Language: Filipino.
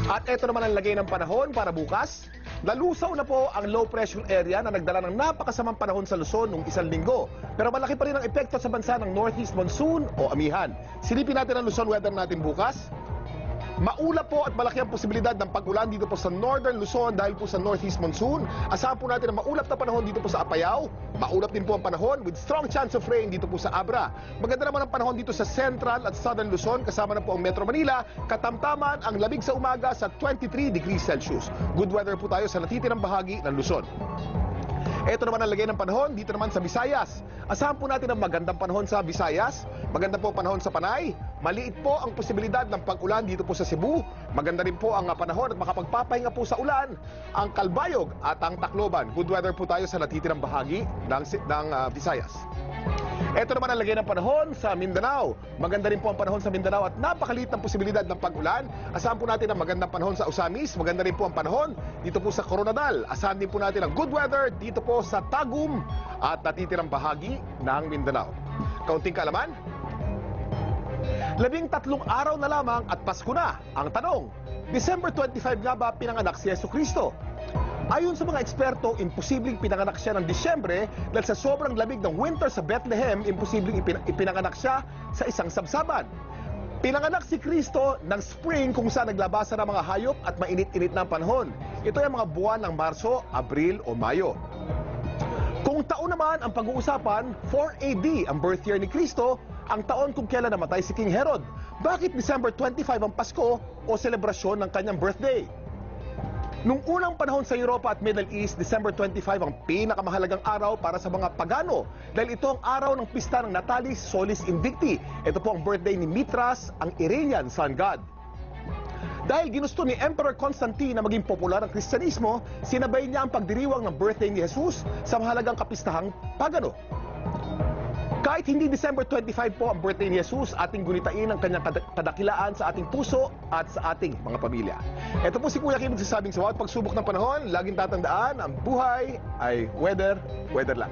At ito naman ang lagay ng panahon para bukas. Nalusaw na po ang low pressure area na nagdala ng napakasamang panahon sa Luzon noong isang linggo. Pero malaki pa rin ang epekto sa bansa ng northeast monsoon o amihan. Silipin natin ang Luzon weather natin bukas. Maulap po at malaki ang posibilidad ng pag-ulan dito po sa northern Luzon dahil po sa northeast monsoon. Asahan po natin ang maulap na panahon dito po sa Apayao. Maulap din po ang panahon with strong chance of rain dito po sa Abra. Maganda naman ang panahon dito sa central at southern Luzon. Kasama na po ang Metro Manila. Katamtaman ang lamig sa umaga sa 23 degrees Celsius. Good weather po tayo sa natitirang bahagi ng Luzon. Ito naman ang lagay ng panahon dito naman sa Visayas. Asahan po natin ang magandang panahon sa Visayas. Maganda po ang panahon sa Panay. Maliit po ang posibilidad ng pag-ulan dito po sa Cebu. Maganda rin po ang panahon at makapagpapahinga po sa ulan ang Calbayog at ang Tacloban. Good weather po tayo sa natitirang bahagi ng Visayas. Ito naman ang lagay ng panahon sa Mindanao. Maganda rin po ang panahon sa Mindanao at napakaliit ng posibilidad ng pag-ulan. Asahan po natin ang magandang panahon sa Osamis. Maganda rin po ang panahon dito po sa Coronadal. Asahan din po natin ang good weather dito po sa Tagum at natitirang bahagi ng Mindanao. Kaunting kaalaman? 13 araw na lamang at Pasko na. Ang tanong, December 25 nga ba pinanganak si Jesucristo? Ayon sa mga eksperto, imposibleng pinanganak siya ng Disyembre dahil sa sobrang lamig ng winter sa Bethlehem, imposibleng ipinanganak siya sa isang sabsaban. Pinanganak si Kristo ng spring kung saan naglabasan ang mga hayop at mainit-init na panahon. Ito ay mga buwan ng Marso, Abril o Mayo. Kung taon naman ang pag-uusapan, 4 AD ang birth year ni Kristo, ang taon kung kailan namatay si King Herod. Bakit December 25 ang Pasko o selebrasyon ng kanyang birthday? Nung unang panahon sa Europa at Middle East, December 25 ang pinakamahalagang araw para sa mga pagano dahil ito ang araw ng pista ng Natalis Solis Invicti. Ito po ang birthday ni Mithras, ang Iranian sun god. Dahil ginusto ni Emperor Constantine na maging popular ang Kristyanismo, sinabay niya ang pagdiriwang ng birthday ni Jesus sa mahalagang kapistahang pagano. Kahit hindi December 25 po ang birthday ni Jesus, ating gunitain ang kanyang kadakilaan sa ating puso at sa ating mga pamilya. Ito po si Kuya Kim nagsasabing sa bawat pagsubok ng panahon, laging tatandaan, ang buhay ay weather lang.